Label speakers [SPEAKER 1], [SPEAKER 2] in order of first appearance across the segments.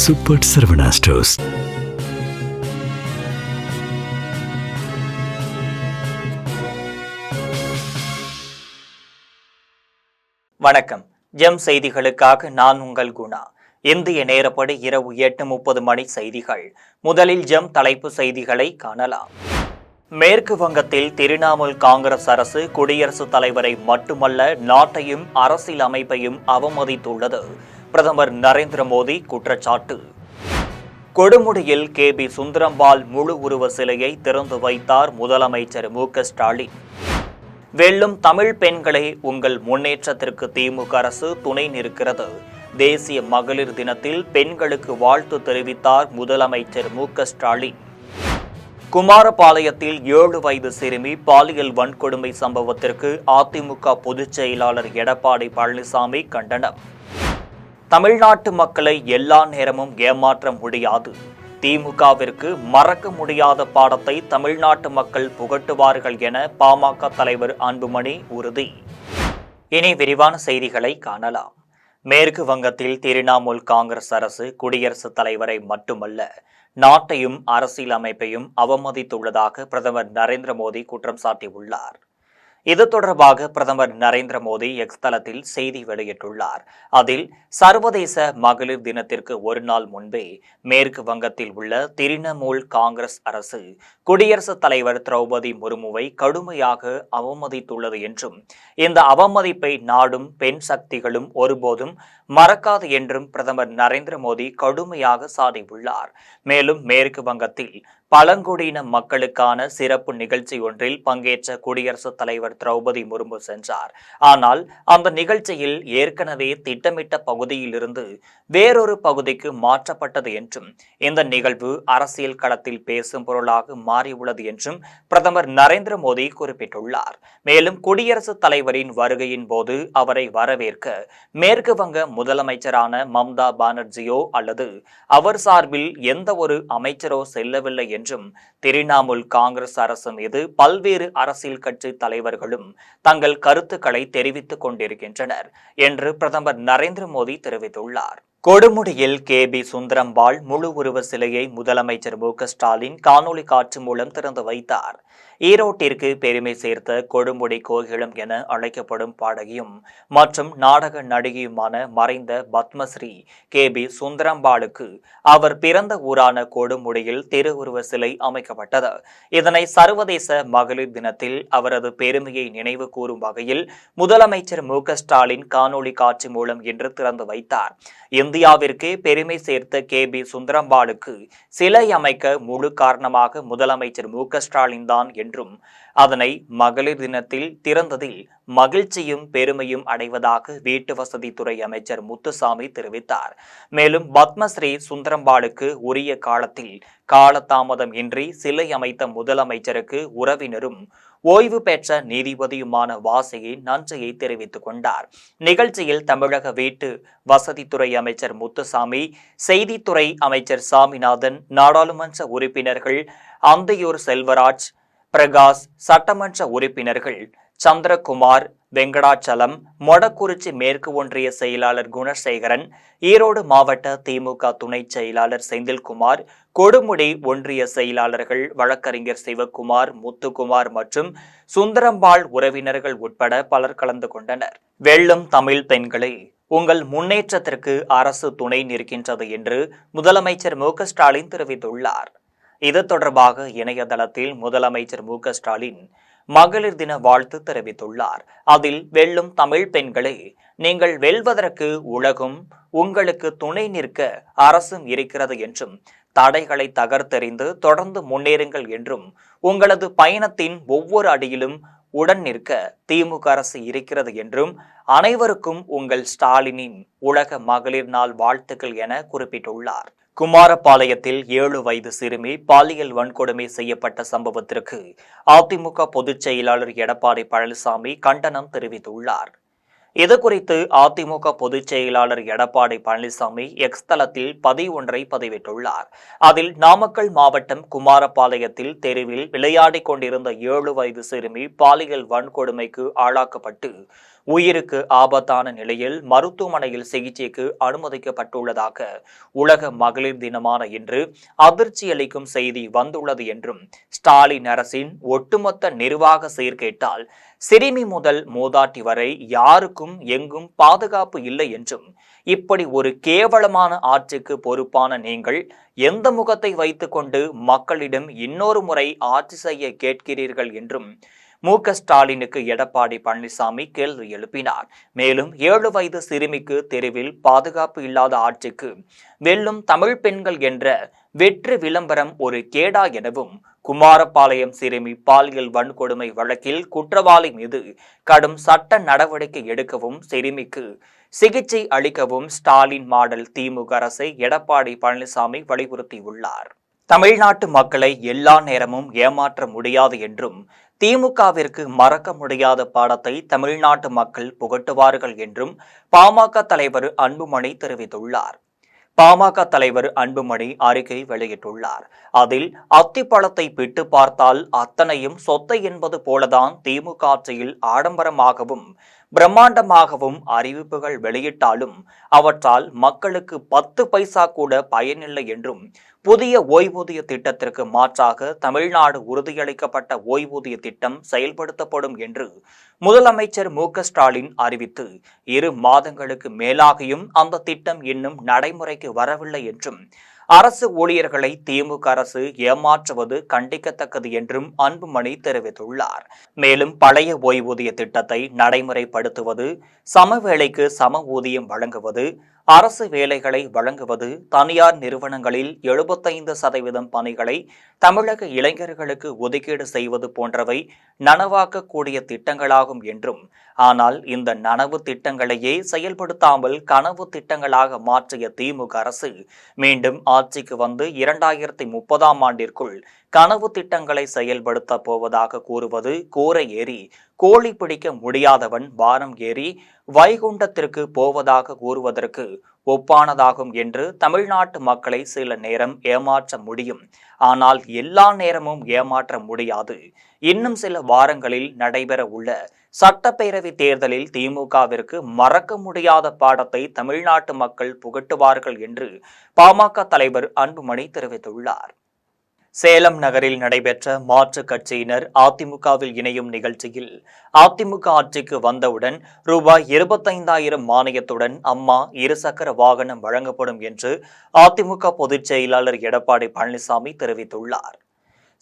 [SPEAKER 1] Super Saravana stores.
[SPEAKER 2] வணக்கம். GeM செய்திகளுக்காக நான் உங்கள் குணா. இந்திய நேரப்படி இரவு 8:30 மணி செய்திகள். முதலில் ஜெம் தலைப்பு செய்திகளை காணலாம். மேற்கு வங்கத்தில் திரிணாமுல் காங்கிரஸ் அரசு குடியரசுத் தலைவரை மட்டுமல்ல நாட்டையும் அரசியல் அமைப்பையும் அவமதித்துள்ளது. பிரதமர் நரேந்திர மோடி குற்றச்சாட்டு. கொடுமுடியில் KB சுந்தரம்பாள் முழு உருவ சிலையை திறந்து வைத்தார் முதலமைச்சர் மு.க. ஸ்டாலின். வெல்லும் தமிழ் பெண்களே, உங்கள் முன்னேற்றத்திற்கு திமுக அரசு துணை நிற்கிறது. தேசிய மகளிர் தினத்தில் பெண்களுக்கு வாழ்த்து தெரிவித்தார் முதலமைச்சர் மு.க. ஸ்டாலின். குமாரபாளையத்தில் 7 வயது சிறுமி பாலியல் வன்கொடுமை சம்பவத்திற்கு அதிமுக பொதுச் செயலாளர் எடப்பாடி பழனிசாமி கண்டனம். தமிழ்நாட்டு மக்களை எல்லா நேரமும் ஏமாற்ற முடியாது. திமுகவிற்கு மறக்க முடியாத பாடத்தை தமிழ்நாட்டு மக்கள் புகட்டுவார்கள் என பாமக தலைவர் அன்புமணி உறுதி. இனி விரிவான செய்திகளை காணலாம். மேற்கு வங்கத்தில் திரிணாமுல் காங்கிரஸ் அரசு குடியரசுத் தலைவரை மட்டுமல்ல நாட்டையும் அரசியல் அமைப்பையும் அவமதித்துள்ளதாக பிரதமர் நரேந்திர மோடி குற்றம் சாட்டியுள்ளார். இது தொடர்பாக பிரதமர் நரேந்திர மோடி எக்ஸ் தளத்தில் செய்தி வெளியிட்டுள்ளார். அதில் சர்வதேச மகளிர் தினத்திற்கு ஒரு நாள் முன்பே மேற்கு வங்கத்தில் உள்ள திரிணாமுல் காங்கிரஸ் அரசு குடியரசுத் தலைவர் திரௌபதி முர்முவை கடுமையாக அவமதித்துள்ளது என்றும் இந்த அவமதிப்பை நாடும் பெண் சக்திகளும் ஒருபோதும் மறக்காது என்றும் பிரதமர் நரேந்திர மோடி கடுமையாக சாடியுள்ளார். மேலும் மேற்கு வங்கத்தில் பழங்குடியின மக்களுக்கான சிறப்பு நிகழ்ச்சி ஒன்றில் பங்கேற்ற குடியரசுத் தலைவர் திரௌபதி முர்மு சென்றார். ஆனால் அந்த நிகழ்ச்சியில் ஏற்கனவே திட்டமிட்ட பகுதியிலிருந்து வேறொரு பகுதிக்கு மாற்றப்பட்டது என்றும் இந்த நிகழ்வு அரசியல் களத்தில் பேசும் பொருளாக மாறியுள்ளது என்றும் பிரதமர் நரேந்திர மோடி குறிப்பிட்டுள்ளார். மேலும் குடியரசுத் தலைவரின் வருகையின் போது அவரை வரவேற்க மேற்கு வங்க முதலமைச்சரான மம்தா பானர்ஜியோ அல்லது அவர் சார்பில் எந்த ஒரு அமைச்சரோ செல்லவில்லை என்றும் திரிணாமுல் காங்கிரஸ் அரசு மீது பல்வேறு அரசியல் கட்சி தலைவர்களும் தங்கள் கருத்துக்களை தெரிவித்துக் கொண்டிருக்கின்றனர் என்று பிரதமர் நரேந்திர மோடி தெரிவித்துள்ளார். கொடுமுடியில் KB சுந்தரம்பாள் முழு உருவ சிலையை முதலமைச்சர் மு.க. ஸ்டாலின் காணொலி காட்சி மூலம் திறந்து வைத்தார். ஈரோட்டிற்கு பெருமை சேர்த்த கொடுமுடி கோகிலம் என அழைக்கப்படும் பாடகியும் மற்றும் நாடக நடிகையுமான மறைந்த பத்மஸ்ரீ KB சுந்தரம்பாளுக்கு அவர் பிறந்த ஊரான கொடுமுடியில் திருவுருவ சிலை அமைக்கப்பட்டது. இதனை சர்வதேச மகளிர் தினத்தில் அவரது பெருமையை நினைவு கூறும் வகையில் முதலமைச்சர் மு.க. ஸ்டாலின் காணொலி காட்சி மூலம் இன்று திறந்து வைத்தார். இந்தியாவிற்கே பெருமை சேர்த்த KB சுந்தரம்பாளுக்கு சிலை அமைக்க முழு காரணமாக முதலமைச்சர் மு.க. ஸ்டாலின் தான் என்றும் அதனை மகளிர் தினத்தில் திறந்ததில் மகிழ்ச்சியும் பெருமையும் அடைவதாக வீட்டு வசதித்துறை அமைச்சர் முத்துசாமி தெரிவித்தார். மேலும் பத்மஸ்ரீ சுந்தரம்பாளுக்கு உரிய காலத்தில் காலதாமதம் இன்றி சிலை அமைத்த முதலமைச்சருக்கு உறவினரும் ஓய்வு பெற்ற நீதிபதியுமான வாசியின் நன்றியை தெரிவித்துக் கொண்டார். நிகழ்ச்சியில் தமிழக வீட்டு வசதித்துறை அமைச்சர் முத்துசாமி, செய்தித்துறை அமைச்சர் சாமிநாதன், நாடாளுமன்ற உறுப்பினர்கள் அந்தியூர் செல்வராஜ், பிரகாஷ், சட்டமன்ற உறுப்பினர்கள் சந்திரகுமார், வெங்கடாச்சலம், மொடக்குறிச்சி மேற்கு ஒன்றிய செயலாளர் குணசேகரன், ஈரோடு மாவட்ட திமுக துணை செயலாளர் செந்தில்குமார், கொடுமுடி ஒன்றிய செயலாளர்கள் வழக்கறிஞர் சிவக்குமார், முத்துக்குமார் மற்றும் சுந்தரம்பாள் உறவினர்கள் உட்பட பலர் கலந்து கொண்டனர். வெல்லும் தமிழ் பெண்களே, உங்கள் முன்னேற்றத்திற்கு அரசு துணை நிற்கின்றது என்று முதலமைச்சர் மு.க. ஸ்டாலின் தெரிவித்துள்ளார். இது தொடர்பாக இணையதளத்தில் முதலமைச்சர் மு.க. ஸ்டாலின் மகளிர் தின வாழ்த்து தெரிவித்துள்ளார். அதில் வெல்லும் தமிழ் பெண்களே, நீங்கள் வெல்வதற்கு உலகும் உங்களுக்கு துணை நிற்க அரசும் இருக்கிறது என்றும் தடைகளை தகர்த்தெறிந்து தொடர்ந்து முன்னேறுங்கள் என்றும் உங்களது பயணத்தின் ஒவ்வொரு அடியிலும் உடன் நிற்க திமுக அரசு இருக்கிறது என்றும் அனைவருக்கும் உங்கள் ஸ்டாலினின் உலக மகளிர் நாள் வாழ்த்துக்கள் என குறிப்பிட்டுள்ளார். குமாரபாளையத்தில் 7 வயது சிறுமி பாலியல் வன்கொடுமை செய்யப்பட்ட சம்பவத்திற்கு அதிமுக பொதுச் செயலாளர் எடப்பாடி பழனிசாமி கண்டனம் தெரிவித்துள்ளார். இதுகுறித்து அதிமுக பொதுச் செயலாளர் எடப்பாடி பழனிசாமி எக்ஸ் தளத்தில் பதிவொன்றை பதிவிட்டுள்ளார். அதில் நாமக்கல் மாவட்டம் குமாரபாளையத்தில் தெருவில் விளையாடிக் கொண்டிருந்த 7 வயது சிறுமி பாலியல் வன்கொடுமைக்கு ஆளாக்கப்பட்டு உயிருக்கு ஆபத்தான நிலையில் மருத்துவமனையில் சிகிச்சைக்கு அனுமதிக்கப்பட்டுள்ளதாக உலக மகளிர் தினமான இன்று அதிர்ச்சியளிக்கும் செய்தி வந்துள்ளது என்றும், ஸ்டாலின் அரசின் ஒட்டுமொத்த நிர்வாக சீர்கேட்டால் சிறுமி முதல் மூதாட்டி வரை யாருக்கும் எங்கும் பாதுகாப்பு இல்லை என்றும், இப்படி ஒரு கேவலமான ஆட்சிக்கு பொறுப்பான நீங்கள் எந்த முகத்தை வைத்துக்கொண்டு மக்களிடம் இன்னொரு முறை ஆட்சி செய்ய கேட்கிறீர்கள் என்றும் ஸ்டாலினுக்கு எடப்பாடி பழனிசாமி கேள்வி எழுப்பினார். மேலும் 7 வயது சிறுமிக்கு தெருவில் பாதுகாப்பு இல்லாத ஆட்சிக்கு வெல்லும் தமிழ் பெண்கள் என்ற வெற்று விளம்பரம் ஒரு கேடா எனவும், குமாரபாளையம் சிறுமி பாலியல் வன்கொடுமை வழக்கில் குற்றவாளி மீது கடும் சட்ட நடவடிக்கை எடுக்கவும், சிறுமிக்கு சிகிச்சை அளிக்கவும் ஸ்டாலின் மாடல் திமுக அரசை எடப்பாடி பழனிசாமி வலியுறுத்தியுள்ளார். தமிழ்நாட்டு மக்களை எல்லா நேரமும் ஏமாற்ற முடியாது என்றும், திமுகவிற்கு மறக்க முடியாத பாடத்தை தமிழ்நாட்டு மக்கள் புகட்டுவார்கள் என்றும் பாமக தலைவர் அன்புமணி தெரிவித்துள்ளார். பாமக தலைவர் அன்புமணி அறிக்கை வெளியிட்டுள்ளார். அதில் அத்திப்பழத்தை பிட்டு பார்த்தால் அத்தனையும் சொத்தை என்பது போலதான் திமுக ஆட்சியில் ஆடம்பரமாகவும் பிரம்மாண்டமாகவும் அறிவிப்புகள் வெளியிட்டாலும் அவற்றால் மக்களுக்கு 10 பைசா கூட பயனில்லை என்றும், புதிய ஓய்வூதிய திட்டத்திற்கு மாற்றாக தமிழ்நாடு உறுதியளிக்கப்பட்ட ஓய்வூதிய திட்டம் செயல்படுத்தப்படும் என்று முதலமைச்சர் ஸ்டாலின் அறிவித்து 2 மாதங்களுக்கு மேலாகியும் அந்த திட்டம் இன்னும் நடைமுறைக்கு வரவில்லை என்றும், அரசு ஊழியர்களை திமுக அரசு ஏமாற்றுவது கண்டிக்கத்தக்கது என்றும் அன்புமணி தெரிவித்துள்ளார். மேலும் பழைய ஓய்வூதிய திட்டத்தை நடைமுறைப்படுத்துவது, சம வேளைக்கு சம ஊதியம் வழங்குவது, அரசு வேலைகளை வழங்குவது, தனியார் நிறுவனங்களில் 75% பணிகளை தமிழக இளைஞர்களுக்கு ஒதுக்கீடு செய்வது போன்றவை நனவாக்கக்கூடிய திட்டங்களாகும் என்றும், ஆனால் இந்த நனவு திட்டங்களையே செயல்படுத்தாமல் கனவு திட்டங்களாக மாற்றிய திமுக அரசு மீண்டும் ஆட்சிக்கு வந்து 2030ஆம் ஆண்டிற்குள் கனவு திட்டங்களை செயல்படுத்த போவதாக கூறுவது கூரை ஏறி கோழி பிடிக்க முடியாதவன் வானம் ஏறி வைகுண்டத்திற்கு போவதாக கூறுவதற்கு ஒப்பானதாகும் என்று தமிழ்நாட்டு மக்களை சில நேரம் ஏமாற்ற முடியும், ஆனால் எல்லா நேரமும் ஏமாற்ற முடியாது. இன்னும் சில வாரங்களில் நடைபெற உள்ள சட்டப்பேரவை தேர்தலில் திமுகவிற்கு மறக்க முடியாத பாடத்தை தமிழ்நாட்டு மக்கள் புகட்டுவார்கள் என்று பாமக தலைவர் அன்புமணி தெரிவித்துள்ளார். சேலம் நகரில் நடைபெற்ற மாற்றுக் கட்சியினர் அதிமுகவில் இணையும் நிகழ்ச்சியில், அதிமுக ஆட்சிக்கு வந்தவுடன் ரூபாய் 25,000 மானியத்துடன் அம்மா இருசக்கர வாகனம் வழங்கப்படும் என்று அதிமுக பொதுச் செயலாளர் எடப்பாடி பழனிசாமி தெரிவித்துள்ளார்.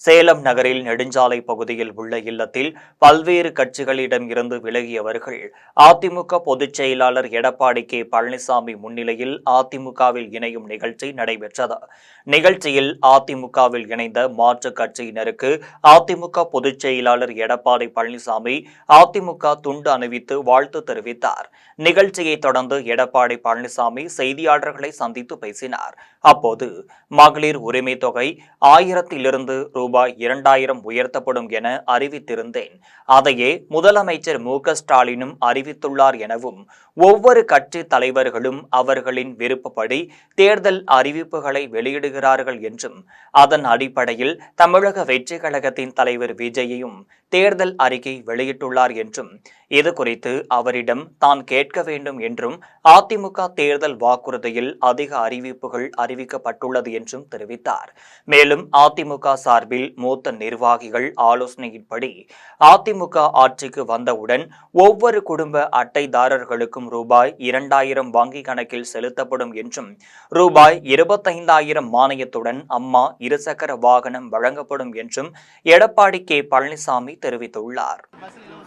[SPEAKER 2] சேலம் நகரில் நெடுஞ்சாலை பகுதியில் உள்ள இல்லத்தில் பல்வேறு கட்சிகளிடம் இருந்து விலகியவர்கள் அதிமுக பொதுச் செயலாளர் எடப்பாடி பழனிசாமி முன்னிலையில் அதிமுகவில் இணையும் நிகழ்ச்சி நடைபெற்றது. நிகழ்ச்சியில் அதிமுகவில் இணைந்த மாற்றுக் கட்சியினருக்கு அதிமுக பொதுச் செயலாளர் எடப்பாடி பழனிசாமி அதிமுக துண்டு அணிவித்து வாழ்த்து தெரிவித்தார். நிகழ்ச்சியை தொடர்ந்து எடப்பாடி பழனிசாமி செய்தியாளர்களை சந்தித்து பேசினார். அப்போது மகளிர் உரிமை தொகை 1000 ரூபாய் 2000 உயர்த்தப்படும் என அறிவித்திருந்தேன். அதையே முதலமைச்சர் ஸ்டாலினும் அறிவித்துள்ளார் எனவும், ஒவ்வொரு கட்சி தலைவர்களும் அவர்களின் விருப்பப்படி தேர்தல் அறிவிப்புகளை வெளியிடுகிறார்கள் என்றும், அதன் அடிப்படையில் தமிழக வெற்றி கழகத்தின் தலைவர் விஜயையும் தேர்தல் அறிக்கை வெளியிட்டுள்ளார் என்றும், இது குறித்து அவரிடம் தான் கேட்க வேண்டும் என்றும், அதிமுக தேர்தல் வாக்குறுதியில் அதிக அறிவிப்புகள் அறிவிக்கப்பட்டுள்ளது என்றும் தெரிவித்தார். மேலும் அதிமுக சார்பில் மூத்த நிர்வாகிகள் ஆலோசனையின்படி அதிமுக ஆட்சிக்கு வந்தவுடன் ஒவ்வொரு குடும்ப அட்டைதாரர்களுக்கும் ரூபாய் 2000 வங்கி கணக்கில் செலுத்தப்படும் என்றும், ரூபாய் 25,000 மானியத்துடன் அம்மா இருசக்கர வாகனம் வழங்கப்படும் என்றும் எடப்பாடி பழனிசாமி தெரிவித்துள்ளார்.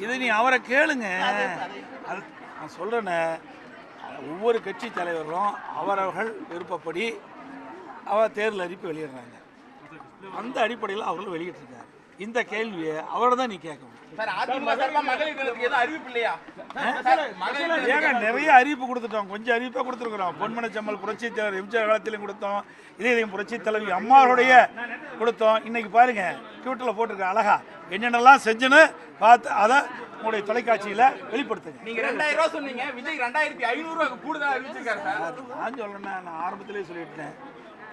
[SPEAKER 1] இது நீ அவரை கேளுங்க, நான் சொல்றேன்னு ஒவ்வொரு கட்சி தலைவரும் அவரவர்கள் விருப்பப்படி அவர் தேர்தல் அறிவிப்பு வெளியிடுறாங்க. அந்த அடிப்படையில் அவர்கள் வெளியிட்டிருக்காரு. இந்த கேள்வியை அவரை தான் நீ கேட்கணும். ஏங்க நிறைய அறிவிப்பு கொடுத்துட்டோம், கொஞ்சம் அறிவிப்பா கொடுத்துருக்குறோம். பொன்மன செம்மல் புரட்சி தலைவர் எம்ஜிஆர் காலத்திலையும் கொடுத்தோம், இதையும் புரட்சி தலைவி அம்மாவுடைய கொடுத்தோம். இன்னைக்கு பாருங்க ட்விட்டரில் போட்டிருக்க அழகா என்னென்னலாம் செஞ்சுன்னு பார்த்து அதை உங்களுடைய தொலைக்காட்சியில வெளிப்படுத்துங்க.
[SPEAKER 3] நீங்க 2000 ரூபாய் சொன்னீங்க, விஜய் 2500 ரூபாய் கூடுதலா அறிவிச்சிருக்காரு சார்.
[SPEAKER 1] நான் சொல்றேன், நான் ஆரம்பத்திலே சொல்லிட்டேன்,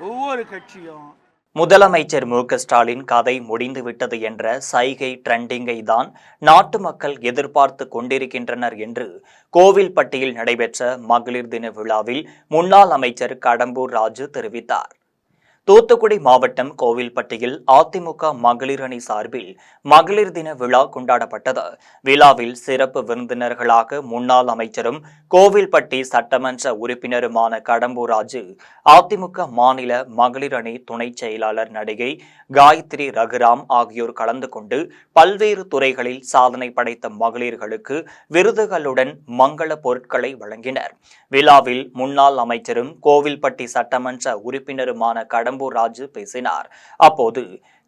[SPEAKER 1] ஒவ்வொரு கட்சியும்
[SPEAKER 2] முதலமைச்சர் மு.க. ஸ்டாலின் கதை முடிந்துவிட்டது என்ற சைகை ட்ரெண்டிங்கை தான் நாட்டு மக்கள் எதிர்பார்த்து கொண்டிருக்கின்றனர் என்று கோவில்பட்டியில் நடைபெற்ற மகளிர் தின விழாவில் முன்னாள் அமைச்சர் கடம்பூர் ராஜு தெரிவித்தார். தூத்துக்குடி மாவட்டம் கோவில்பட்டியில் அதிமுக மகளிர் அணி சார்பில் மகளிர் தின விழா கொண்டாடப்பட்டது. விழாவில் சிறப்பு விருந்தினர்களாக முன்னாள் அமைச்சரும் கோவில்பட்டி சட்டமன்ற உறுப்பினருமான கடம்பூர் ராஜு, அதிமுக மாநில மகளிர் அணி துணை செயலாளர் நடிகை காயத்ரி ரகுராம் ஆகியோர் கலந்து கொண்டு பல்வேறு துறைகளில் சாதனை படைத்த மகளிர்களுக்கு விருதுகளுடன் மங்கள பொருட்களை வழங்கினர். விழாவில் முன்னாள் அமைச்சரும் கோவில்பட்டி சட்டமன்ற உறுப்பினருமான கடம்பூர் ராஜு பேசினார். அப்போது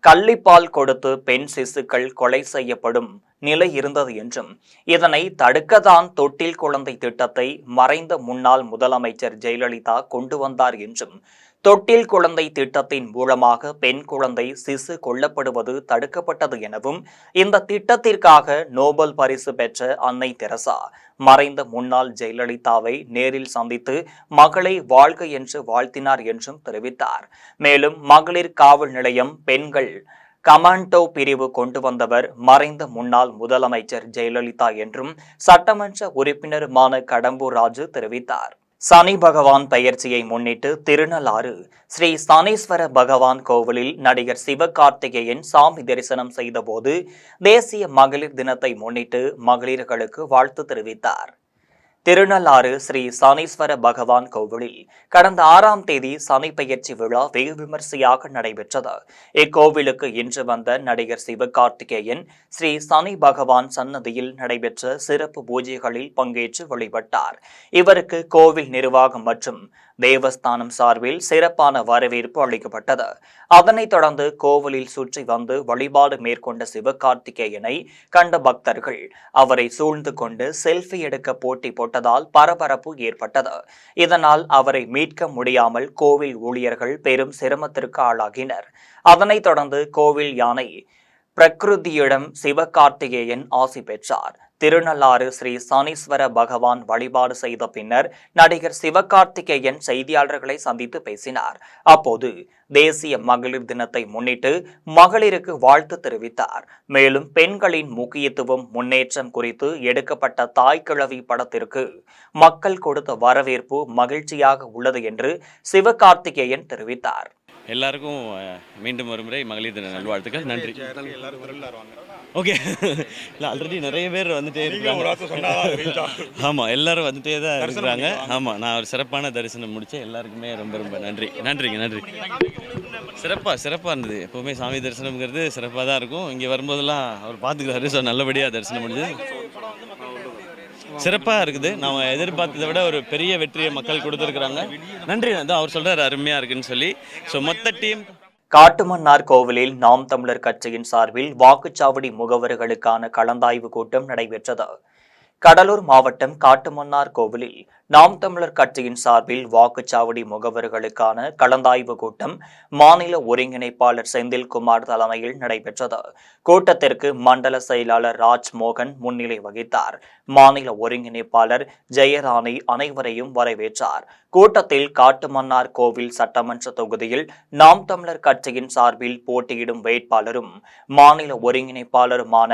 [SPEAKER 2] கள்ளிப்பால் கொடுத்து பெண் சிசுக்கள் கொலை செய்யப்படும் நிலை இருந்தது என்றும் இதனை தடுக்கத்தான் தொட்டில் குழந்தை திட்டத்தை மறைந்த முன்னாள் முதலமைச்சர் ஜெயலலிதா கொண்டு வந்தார் என்றும் தொட்டில் குழந்தை திட்டத்தின் மூலமாக பெண் குழந்தை சிசு கொல்லப்படுவது தடுக்கப்பட்டது எனவும் இந்த திட்டத்திற்காக நோபல் பரிசு பெற்ற அன்னை தெரசா மறைந்த முன்னாள் ஜெயலலிதாவை நேரில் சந்தித்து மகளை வாழ்க என்று வாழ்த்தினார் என்றும் தெரிவித்தார். மேலும் மகளிர் காவல் நிலையம் பெண்கள் கமாண்டோ பிரிவு கொண்டு வந்தவர் மறைந்த முன்னாள் முதலமைச்சர் ஜெயலலிதா என்றும் சட்டமன்ற உறுப்பினருமான கடம்பூர் ராஜு தெரிவித்தார். சனி பகவான் பெயர்ச்சியை முன்னிட்டு திருநள்ளாறு ஸ்ரீ சனீஸ்வர பகவான் கோவிலில் நடிகர் சிவகார்த்திகேயன் சாமி தரிசனம் செய்தபோது தேசிய மகளிர் தினத்தை முன்னிட்டு மகளிர்களுக்கு வாழ்த்து தெரிவித்தார். திருநள்ளாறு ஸ்ரீ சனீஸ்வர பகவான் கோவிலில் கடந்த 6ஆம் தேதி சனி பெயர்ச்சி விழா வெகு விமர்சையாக நடைபெற்றது. இக்கோவிலுக்கு இன்று வந்த நடிகர் சிவகார்த்திகேயன் ஸ்ரீ சனி பகவான் சன்னதியில் நடைபெற்ற சிறப்பு பூஜைகளில் பங்கேற்று வழிபட்டார். இவருக்கு கோவில் நிர்வாகம் மற்றும் தேவஸ்தானம் சார்பில் சிறப்பான வரவேற்பு அளிக்கப்பட்டது. அதனைத் தொடர்ந்து கோவிலில் சுற்றி வந்து வழிபாடு மேற்கொண்ட சிவகார்த்திகேயனை கண்ட பக்தர்கள் அவரை சூழ்ந்து கொண்டு செல்ஃபி எடுக்க போட்டி போட்டதால் பரபரப்பு ஏற்பட்டது. இதனால் அவரை மீட்க முடியாமல் கோவில் ஊழியர்கள் பெரும் சிரமத்திற்கு ஆளாகினர். அதனைத் தொடர்ந்து கோவில் யானை பிரகிருதியிடம் சிவகார்த்திகேயன் ஆசி பெற்றார். திருநள்ளாறு ஸ்ரீ சனீஸ்வர பகவான் வழிபாடு செய்த பின்னர் நடிகர் சிவகார்த்திகேயன் செய்தியாளர்களை சந்தித்து பேசினார். அப்போது தேசிய மகளிர் தினத்தை முன்னிட்டு மகளிருக்கு வாழ்த்து தெரிவித்தார். மேலும் பெண்களின் முக்கியத்துவம் முன்னேற்றம் குறித்து எடுக்கப்பட்ட தாய் கிழவி படத்திற்கு மக்கள் கொடுத்த வரவேற்பு மகிழ்ச்சியாக உள்ளது என்று சிவகார்த்திகேயன் தெரிவித்தார்.
[SPEAKER 4] எல்லாருக்கும் மீண்டும் ஒரு முறை மகளிர் தின நல்வாழ்த்துக்கள். நன்றி. ஓகே, இல்லை ஆல்ரெடி நிறைய பேர் வந்துட்டே இருக்காங்க. ஆமாம், எல்லாரும் வந்துட்டே தான் இருக்கிறாங்க. ஆமாம், நான் ஒரு சிறப்பான தரிசனம் முடித்தேன். எல்லாருக்குமே ரொம்ப ரொம்ப நன்றி. நன்றிங்க, நன்றி. சிறப்பாக இருந்தது. எப்போவுமே சாமி தரிசனம்ங்கிறது சிறப்பாக தான் இருக்கும். இங்கே வரும்போதெல்லாம் அவர் பார்த்துக்கிறாரு. ஸோ நல்லபடியாக தரிசனம் முடிஞ்சது. சிறப்பாக இருக்குது. நாம் எதிர்பார்த்ததை விட ஒரு பெரிய வெற்றியை மக்கள் கொடுத்துருக்குறாங்க. நன்றி. தான் அவர் சொல்கிறார் அருமையாக இருக்குன்னு சொல்லி. ஸோ மொத்த டீம்.
[SPEAKER 2] காட்டுமன்னார் கோவிலில் நாம் தமிழர் கட்சியின் சார்பில் வாக்குச்சாவடி முகவர்களுக்கான கலந்தாய்வு கூட்டம் நடைபெற்றது. கடலூர் மாவட்டம் காட்டுமன்னார் கோவிலில் நாம் தமிழர் கட்சியின் சார்பில் வாக்குச்சாவடி முகவர்களுக்கான கலந்தாய்வு கூட்டம் மாநில ஒருங்கிணைப்பாளர் செந்தில்குமார் தலைமையில் நடைபெற்றது. கூட்டத்திற்கு மண்டல செயலாளர் ராஜ்மோகன் முன்னிலை வகித்தார். மாநில ஒருங்கிணைப்பாளர் ஜெயராணி அனைவரையும் வரவேற்றார். கூட்டத்தில் காட்டுமன்னார் கோவில் சட்டமன்ற தொகுதியில் நாம் தமிழர் கட்சியின் சார்பில் போட்டியிடும் வேட்பாளரும் மாநில ஒருங்கிணைப்பாளருமான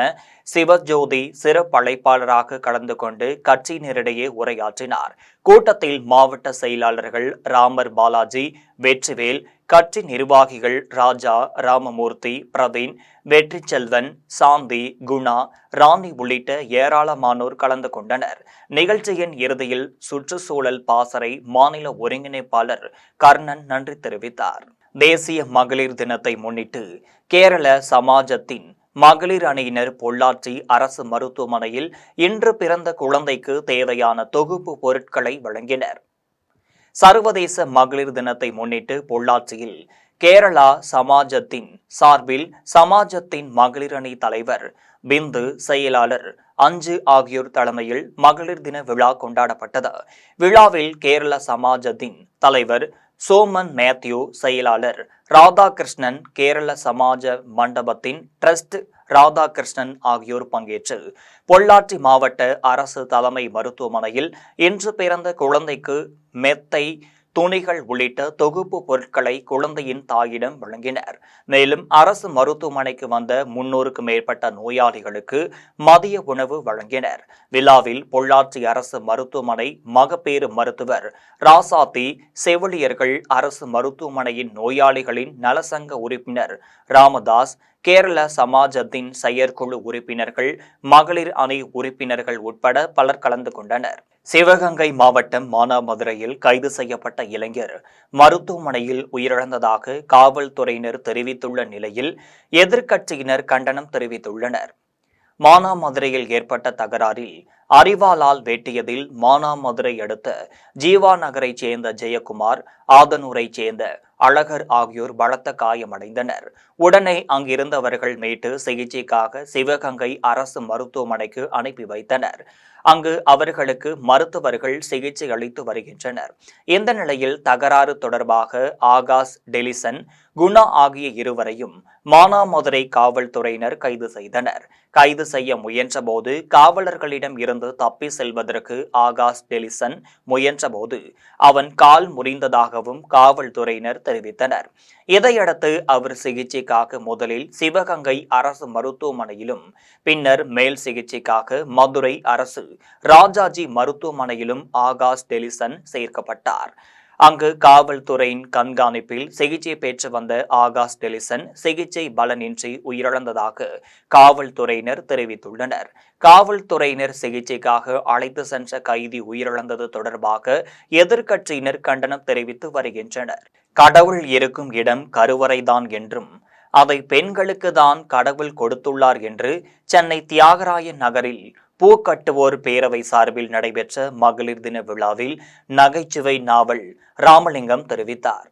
[SPEAKER 2] சிவஜோதி சிறப்பு அழைப்பாளராக கலந்து கொண்டு கட்சியினரிடையே உரையாற்றினார். கூட்டத்தில் மாவட்ட செயலாளர்கள் ராமர் பாலாஜி, வெற்றிவேல், கட்சி நிர்வாகிகள் ராஜா, ராமமூர்த்தி, பிரவீன், வெற்றி செல்வன், சாந்தி, குணா, ராணி உள்ளிட்ட ஏராளமானோர் கலந்து கொண்டனர். நிகழ்ச்சியின் இறுதியில் சுற்றுச்சூழல் பாசறை மாநில ஒருங்கிணைப்பாளர் கர்ணன் நன்றி தெரிவித்தார். தேசிய மகளிர் தினத்தை முன்னிட்டு கேரள சமாஜத்தின் மகளிர் அணியினர் பொள்ளாச்சி அரசு மருத்துவமனையில் இன்று பிறந்த குழந்தைக்கு தேவையான தொகுப்பு பொருட்களை வழங்கினர். சர்வதேச மகளிர் தினத்தை முன்னிட்டு பொள்ளாச்சியில் கேரளா சமாஜத்தின் சார்பில் சமாஜத்தின் மகளிர் அணி தலைவர் பிந்து, செயலாளர் அஞ்சு ஆகியோர் தலைமையில் மகளிர் தின விழா கொண்டாடப்பட்டது. விழாவில் கேரள சமாஜத்தின் தலைவர் சோமன் மேத்யூ, செயலாளர் ராதாகிருஷ்ணன், கேரள சமாஜ மண்டபத்தின் டிரஸ்ட் ராதாகிருஷ்ணன் ஆகியோர் பங்கேற்று பொள்ளாச்சி மாவட்ட அரசு தலைமை மருத்துவமனையில் இன்று பிறந்த குழந்தைக்கு மெத்தை, துணிகள் உள்ளிட்ட தொகுப்பு பொருட்களை குழந்தையின் தாயிடம் வழங்கினர். மேலும் அரசு மருத்துவமனைக்கு வந்த 300க்கும் மேற்பட்ட நோயாளிகளுக்கு மதிய உணவு வழங்கினர். விழாவில் பொள்ளாச்சி அரசு மருத்துவமனை மகப்பேறு மருத்துவர் ராசாத்தி, செவிலியர்கள், அரசு மருத்துவமனையின் நோயாளிகளின் நலசங்க உறுப்பினர் ராமதாஸ், கேரள சமாஜத்தின் செயற்குழு உறுப்பினர்கள், மகளிர் அணி உறுப்பினர்கள் உட்பட பலர் கலந்து கொண்டனர். சிவகங்கை மாவட்டம் மானாமதுரையில் கைது செய்யப்பட்ட இளைஞர் மருத்துவமனையில் உயிரிழந்ததாக காவல்துறையினர் தெரிவித்துள்ள நிலையில் எதிர்க்கட்சியினர் கண்டனம் தெரிவித்துள்ளனர். மானாமதுரையில் ஏற்பட்ட தகராறில் அரிவாளால் வெட்டியதில் மானாமதுரை அடுத்த ஜீவா நகரைச் சேர்ந்த ஜெயக்குமார், ஆதனூரைச் சேர்ந்த அழகர் ஆகியோர் பலத்த காயமடைந்தனர். உடனே அங்கிருந்தவர்கள் மீட்டு சிகிச்சைக்காக சிவகங்கை அரசு மருத்துவமனைக்கு அனுப்பி வைத்தனர். அங்கு அவர்களுக்கு மருத்துவர்கள் சிகிச்சை அளித்து வருகின்றனர். இந்த நிலையில் தகராறு தொடர்பாக ஆகாஷ், டெலிசன், குணா ஆகிய இருவரையும் மானாமதுரை காவல்துறையினர் கைது செய்தனர். கைது செய்ய முயன்றபோது காவலர்களிடம் இருந்து தப்பி செல்வதற்கு ஆகாஷ், டெலிசன் முயன்றபோது அவன் கால் முறிந்ததாகவும் காவல்துறையினர் தெரிவித்தனர். இதையடுத்து அவர் சிகிச்சைக்காக முதலில் சிவகங்கை அரசு மருத்துவமனையிலும் பின்னர் மேல் சிகிச்சைக்காக மதுரை அரசு ராஜாஜி மருத்துவமனையிலும் ஆகாஷ், டெலிசன் சேர்க்கப்பட்டார். அங்கு காவல்துறையின் கண்காணிப்பில் சிகிச்சை பெற்று வந்த ஆகாஷ், டெலிசன் சிகிச்சை பலனின்றி உயிரிழந்ததாக காவல்துறையினர் தெரிவித்துள்ளனர். காவல்துறையினர் சிகிச்சைக்காக அழைத்து சென்ற கைதி உயிரிழந்தது தொடர்பாக எதிர்க்கட்சியினர் கண்டனம் தெரிவித்து வருகின்றனர். கடவுள் இருக்கும் இடம் கருவறைதான் என்றும் அதை பெண்களுக்கு தான் கடவுள் கொடுத்துள்ளார் என்று சென்னை தியாகராய நகரில் பூக்கட்டுவோர் பேரவை சார்பில் நடைபெற்ற மகளிர் தின விழாவில் நகைச்சுவை நாவல் ராமலிங்கம் தெரிவித்தார்.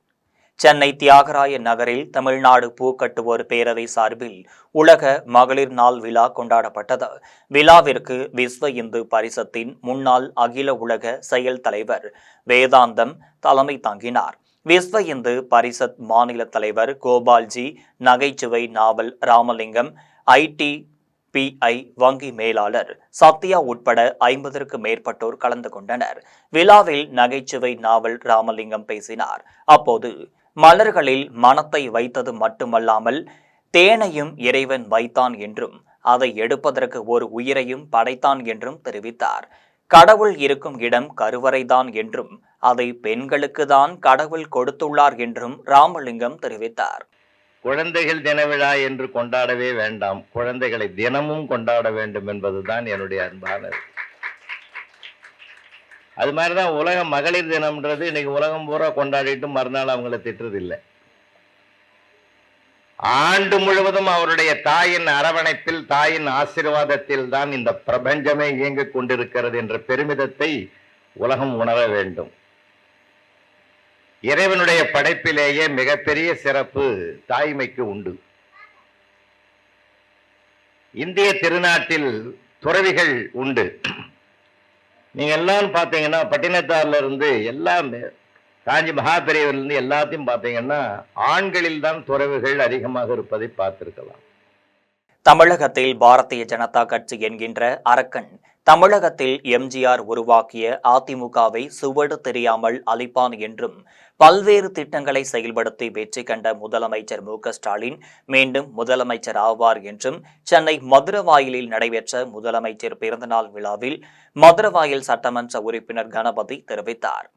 [SPEAKER 2] சென்னை தியாகராய நகரில் தமிழ்நாடு பூக்கட்டுவோர் பேரவை சார்பில் உலக மகளிர் நாள் விழா கொண்டாடப்பட்டது. விழாவிற்கு விஸ்வ இந்து பரிஷத்தின் முன்னாள் அகில உலக செயல் தலைவர் வேதாந்தம் தலைமை தாங்கினார். விஸ்வ இந்து பரிஷத் மாநில தலைவர் கோபால்ஜி, நகைச்சுவை நாவல் ராமலிங்கம், ITPI வங்கி மேலாளர் சத்யா உட்பட 50க்கும் மேற்பட்டோர் கலந்து கொண்டனர். விழாவில் நகைச்சுவை நாவல் ராமலிங்கம் பேசினார். அப்போது மலர்களில் மனத்தை வைத்தது மட்டுமல்லாமல் தேனையும் இறைவன் வைத்தான் என்றும் அதை எடுப்பதற்கு ஒரு உயிரையும் படைத்தான் என்றும் தெரிவித்தார். கடவுள் இருக்கும் இடம் கருவறைதான் என்றும் அதை பெண்களுக்கு தான் கடவுள் கொடுத்துள்ளார் என்றும் ராமலிங்கம் தெரிவித்தார்.
[SPEAKER 5] குழந்தைகள் தின விழா என்று கொண்டாடவே வேண்டாம், குழந்தைகளை தினமும் கொண்டாட வேண்டும் என்பதுதான் என்னுடைய அன்பானது. அது மாதிரிதான் உலக மகளிர் தினம்ன்றது இன்னைக்கு உலகம் பூரா கொண்டாடிட்டு மறுநாள் அவங்களை திட்டுறது இல்லை. ஆண்டு முழுவதும் அவருடைய தாயின் அரவணைப்பில், தாயின் ஆசீர்வாதத்தில் தான் இந்த பிரபஞ்சமே இயங்கிக் கொண்டிருக்கிறது என்ற பெருமிதத்தை உலகம் உணர வேண்டும். இறைவனுடைய படைப்பிலேயே மிகப்பெரிய சிறப்பு தாய்மைக்கு உண்டு. இந்திய திருநாட்டில் துறவிகள் உண்டு. நீங்க எல்லாம் பார்த்தீங்கன்னா பட்டினத்தார்ல இருந்து எல்லாம் காஞ்சி மகாபெரியவரிலிருந்து எல்லாத்தையும் பார்த்தீங்கன்னா ஆண்களில் தான் துறவுகள் அதிகமாக இருப்பதை பார்த்திருக்கலாம்.
[SPEAKER 2] தமிழகத்தில் பாரதிய ஜனதா கட்சி என்கின்ற அரக்கன் தமிழகத்தில் எம்ஜிஆர் உருவாக்கிய அதிமுகவை சுவடு தெரியாமல் அழிப்பான் என்றும் பல்வேறு திட்டங்களை செயல்படுத்தி வெற்றி கண்ட முதலமைச்சர் மு.க.ஸ்டாலின் மீண்டும் முதலமைச்சர் ஆவார் என்றும் சென்னை மதுரவாயலில் நடைபெற்ற முதலமைச்சர் பிறந்தநாள் விழாவில் மதுரவாயல் சட்டமன்ற உறுப்பினர் கணபதி தெரிவித்தார்.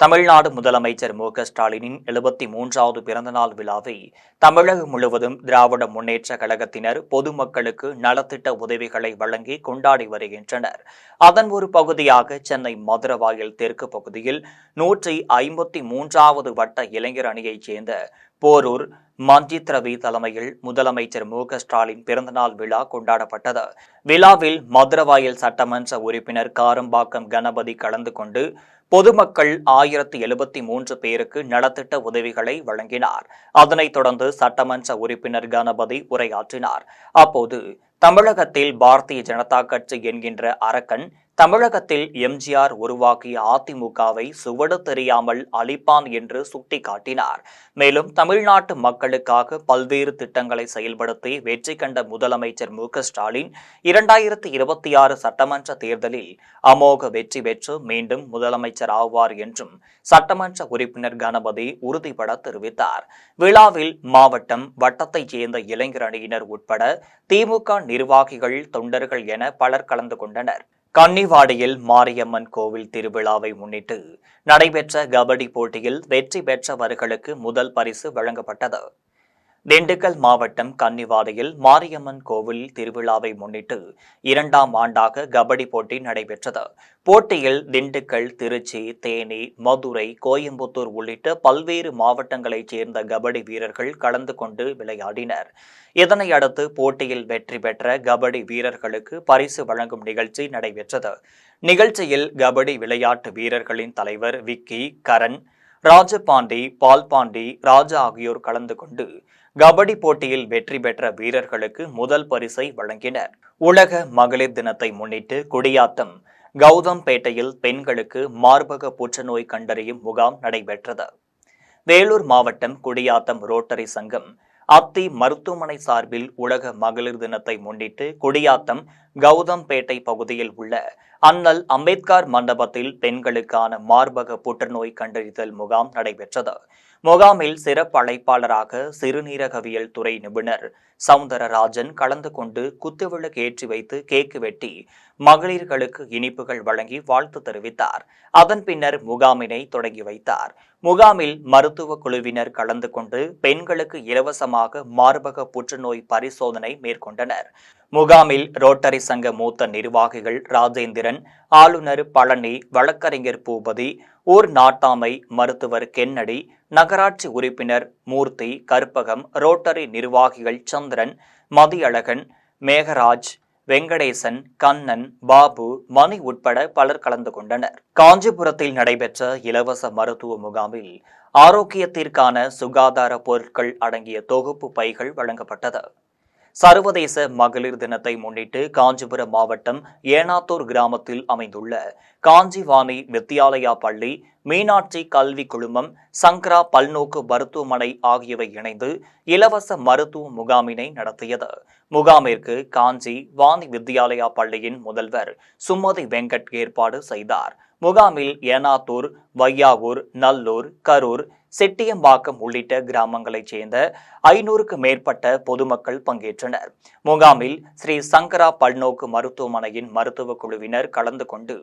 [SPEAKER 2] தமிழ்நாடு முதலமைச்சர் மு.க.ஸ்டாலினின் 73வது பிறந்தநாள் விழாவை தமிழகம் முழுவதும் திராவிட முன்னேற்ற கழகத்தினர் பொதுமக்களுக்கு நலத்திட்ட உதவிகளை வழங்கி கொண்டாடி வருகின்றனர். அதன் ஒரு பகுதியாக சென்னை மதுரவாயல் தெற்கு பகுதியில் 153வது வட்ட இளைஞர் அணியைச் சேர்ந்த போரூர் மஞ்சித் ரவி தலைமையில் முதலமைச்சர் மு.க.ஸ்டாலின் பிறந்தநாள் விழா கொண்டாடப்பட்டது. விழாவில் மதுரவாயல் சட்டமன்ற உறுப்பினர் காரம்பாக்கம் கணபதி கலந்து கொண்டு பொதுமக்கள் 1073 பேருக்கு நலத்திட்ட உதவிகளை வழங்கினார். அதனைத் தொடர்ந்து சட்டமன்ற உறுப்பினர் கணபதி உரையாற்றினார். அப்போது தமிழகத்தில் பாரதிய ஜனதா கட்சி என்கின்ற அரக்கன் தமிழகத்தில் எம்ஜிஆர் உருவாக்கிய அதிமுகவை சுவடு தெரியாமல் அழிப்பான் என்று சுட்டிக்காட்டினார். மேலும் தமிழ்நாட்டு மக்களுக்காக பல்வேறு திட்டங்களை செயல்படுத்தி வெற்றி கண்ட முதலமைச்சர் மு.க.ஸ்டாலின் 2026 சட்டமன்ற தேர்தலில் அமோக வெற்றி பெற்று மீண்டும் முதலமைச்சர் ஆவார் என்றும் சட்டமன்ற உறுப்பினர் கணபதி உறுதிபட தெரிவித்தார். விழாவில் மாவட்டம், வட்டத்தைச் சேர்ந்த இளைஞர் அணியினர் உட்பட திமுக நிர்வாகிகள், தொண்டர்கள் என பலர் கலந்து கொண்டனர். கன்னிவாடியில் மாரியம்மன் கோவில் திருவிழாவை முன்னிட்டு நடைபெற்ற கபடி போட்டியில் வெற்றி பெற்றவர்களுக்கு முதல் பரிசு வழங்கப்பட்டது. திண்டுக்கல் மாவட்டம் கன்னிவாடியில் மாரியம்மன் கோவில் திருவிழாவை முன்னிட்டு 2ஆம் ஆண்டாக கபடி போட்டி நடைபெற்றது. போட்டியில் திண்டுக்கல், திருச்சி, தேனி, மதுரை, கோயம்புத்தூர் உள்ளிட்ட பல்வேறு மாவட்டங்களைச் சேர்ந்த கபடி வீரர்கள் கலந்து கொண்டு விளையாடினர். இதனையடுத்து போட்டியில் வெற்றி பெற்ற கபடி வீரர்களுக்கு பரிசு வழங்கும் நிகழ்ச்சி நடைபெற்றது. நிகழ்ச்சியில் கபடி விளையாட்டு வீரர்களின் தலைவர் விக்கி, கரண், ராஜபாண்டி, பால்பாண்டி, ராஜா ஆகியோர் கலந்து கொண்டு கபடி போட்டியில் வெற்றி பெற்ற வீரர்களுக்கு முதல் பரிசை வழங்கினர். உலக மகளிர் தினத்தை முன்னிட்டு குடியாத்தம் கௌதம்பேட்டையில் பெண்களுக்கு மார்பக புற்றுநோய் கண்டறியும் முகாம் நடைபெற்றது. வேலூர் மாவட்டம் குடியாத்தம் ரோட்டரி சங்கம் அத்தி மருத்துவமனை சார்பில் உலக மகளிர் தினத்தை முன்னிட்டு குடியாத்தம் கௌதம்பேட்டை பகுதியில் உள்ள அண்ணல் அம்பேத்கர் மண்டபத்தில் பெண்களுக்கான மார்பக புற்றுநோய் கண்டறிதல் முகாம் நடைபெற்றது. முகாமில் சிறப்பு அழைப்பாளராக சிறுநீரகவியல் துறை நிபுணர் சவுந்தரராஜன் கலந்து கொண்டு குத்துவிளக்கு ஏற்றி வைத்து கேக்கு வெட்டி மகளிர்களுக்கு இனிப்புகள் வழங்கி வாழ்த்து தெரிவித்தார். அதன் பின்னர் முகாமினை தொடங்கி வைத்தார். முகாமில் மருத்துவ குழுவினர் கலந்து கொண்டு பெண்களுக்கு இலவசமாக மார்பக புற்றுநோய் பரிசோதனை மேற்கொண்டனர். முகாமில் ரோட்டரி சங்க மூத்த நிர்வாகிகள் ராஜேந்திரன், ஆளுநர் பழனி, வழக்கறிஞர் பூபதி, ஊர் நாட்டாமை மருத்துவர் கென்னடி, நகராட்சி உறுப்பினர் மூர்த்தி, கற்பகம், ரோட்டரி நிர்வாகிகள் சந்திரன், மதியழகன், மேகராஜ், வெங்கடேசன், கண்ணன், பாபு, மணி உட்பட பலர் கலந்து கொண்டனர். காஞ்சிபுரத்தில் நடைபெற்ற இலவச மருத்துவ முகாமில் ஆரோக்கியத்திற்கான சுகாதார பொருட்கள் அடங்கிய தொகுப்பு பைகள் வழங்கப்பட்டது. சர்வதேச மகளிர் தினத்தை முன்னிட்டு காஞ்சிபுரம் மாவட்டம் ஏனாத்தூர் கிராமத்தில் அமைந்துள்ள காஞ்சிவாணி வித்யாலயா பள்ளி, மீனாட்சி கல்வி குழுமம், சங்கரா பல்நோக்கு மருத்துவமனை ஆகியவை இணைந்து இலவச மருத்துவ முகாமினை நடத்தியது. முகாமிற்கு காஞ்சி வாணி வித்யாலயா பள்ளியின் முதல்வர் சுமதி வெங்கட் ஏற்பாடு செய்தார். முகாமில் ஏனாத்தூர், வையாவூர், நல்லூர், கரூர், செட்டியம்பாக்கம் உள்ளிட்ட கிராமங்களைச் சேர்ந்த 500க்கு மேற்பட்ட பொதுமக்கள் பங்கேற்றனர். முகாமில் ஸ்ரீ சங்கரா பல்நோக்கு மருத்துவமனையின் மருத்துவ குழுவினர் கலந்து கொண்டு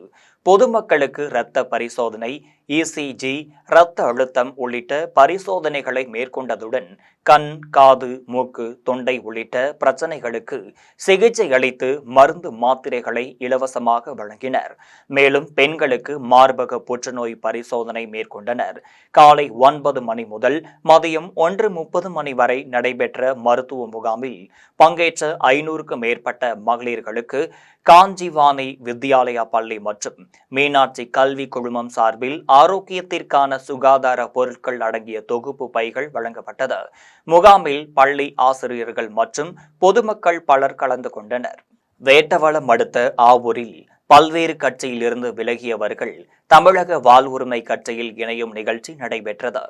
[SPEAKER 2] பொதுமக்களுக்கு இரத்த பரிசோதனை, இசிஜி, இரத்த அழுத்தம் உள்ளிட்ட பரிசோதனைகளை மேற்கொண்டதுடன் கண், காது, மூக்கு, தொண்டை உள்ளிட்ட பிரச்சனைகளுக்கு சிகிச்சை அளித்து மருந்து மாத்திரைகளை இலவசமாக வழங்கினர். மேலும் பெண்களுக்கு மார்பக புற்றுநோய் பரிசோதனை மேற்கொண்டனர். காலை 9 மணி முதல் மதியம் 1:30 மணி வரை நடைபெற்ற மருத்துவ முகாமில் பங்கேற்ற 500க்கு மேற்பட்ட மகளிர்களுக்கு காஞ்சிவாணி வித்யாலயா பள்ளி மற்றும் மீனாட்சி கல்வி குழுமம் சார்பில் ஆரோக்கியத்திற்கான சுகாதார பொருட்கள் அடங்கிய தொகுப்பு பைகள் வழங்கப்பட்டது. முகாமில் பள்ளி ஆசிரியர்கள் மற்றும் பொதுமக்கள் பலர் கலந்து கொண்டனர். வேட்டவளம் அடுத்த ஆவூரில் பல்வேறு கட்சியிலிருந்து விலகியவர்கள் தமிழக வாழ்வுரிமை கட்சியில் இணையும் நிகழ்ச்சி நடைபெற்றது.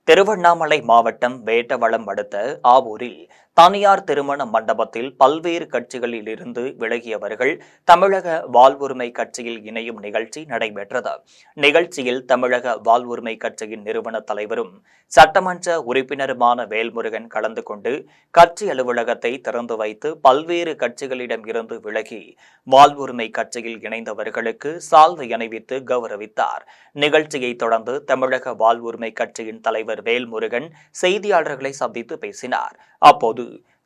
[SPEAKER 2] திருவண்ணாமலை மாவட்டம் வேட்டவளம் அடுத்த ஆவூரில் தனியார் திருமண மண்டபத்தில் பல்வேறு கட்சிகளில் இருந்து விலகியவர்கள் தமிழக வாழ்வுரிமை கட்சியில் இணையும் நிகழ்ச்சி நடைபெற்றது. நிகழ்ச்சியில் தமிழக வாழ்வுரிமை கட்சியின் நிறுவன தலைவரும் சட்டமன்ற உறுப்பினருமான வேல்முருகன் கலந்து கொண்டு கட்சி அலுவலகத்தை திறந்து வைத்து பல்வேறு கட்சிகளிடம் இருந்து விலகி வாழ்வுரிமை கட்சியில் இணைந்தவர்களுக்கு சால்வை அணிவித்து கௌரவித்தார். நிகழ்ச்சியை தொடர்ந்து தமிழக வாழ்வுரிமை கட்சியின் தலைவர் வேல்முருகன் செய்தியாளர்களை சந்தித்து பேசினார். அப்போது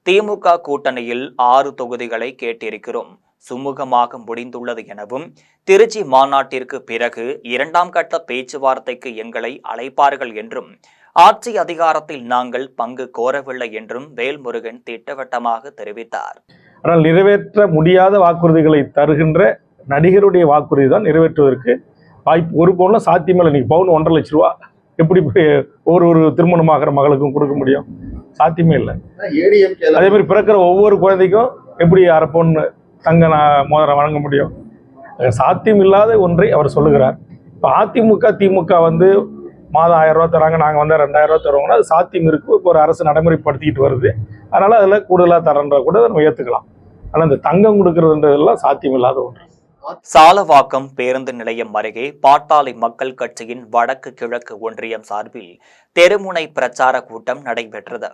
[SPEAKER 2] திமுக கூட்டணியில் 6 தொகுதிகளை கேட்டிருக்கிறோம், சுமூகமாக முடிந்துள்ளது எனவும் திருச்சி மாநாட்டிற்கு பிறகு 2ஆம் கட்ட பேச்சுவார்த்தைக்கு எங்களை அழைப்பார்கள் என்றும் ஆட்சி அதிகாரத்தில் நாங்கள் பங்கு கோரவில்லை என்றும் வேல்முருகன் திட்டவட்டமாக தெரிவித்தார்.
[SPEAKER 6] ஆனால் நிறைவேற்ற முடியாத வாக்குறுதிகளை தருகின்ற நடிகருடைய வாக்குறுதி தான் நிறைவேற்றுவதற்கு வாய்ப்பு ஒரு பவுன்ல சாத்தியமில்லை. இன்னைக்கு பவுன் 1.5 லட்ச ரூபா எப்படி ஒரு திருமணமாகிற மகளுக்கும் கொடுக்க முடியும்? சாத்தியமே இல்லை. அதே மாதிரி பிறக்கிற ஒவ்வொரு குழந்தைக்கும் எப்படி 1/2 பவுன் தங்க மோதிரம் வழங்க முடியும்? சாத்தியம் இல்லாத ஒன்றை அவர் சொல்லுகிறார். இப்போ அதிமுக திமுக வந்து மாதம் 1000 ரூபா தராங்க, நாங்கள் வந்து 2000 ரூபா தருவோம்னா அது சாத்தியம் இருக்குது. இப்போ ஒரு அரசு நடைமுறைப்படுத்திக்கிட்டு வருது. அதனால் அதில் கூடுதலாக தரன்ற கூட நம்ம ஏற்றுக்கலாம். ஆனால் இந்த தங்கம் கொடுக்கறதுன்றதெல்லாம் சாத்தியம் இல்லாத ஒன்று.
[SPEAKER 2] சாலவாக்கம் பேருந்து நிலையம் அருகே பாட்டாளி மக்கள் கட்சியின் வடக்கு கிழக்கு ஒன்றியம் சார்பில் தெருமுனை பிரச்சார கூட்டம் நடைபெற்றது.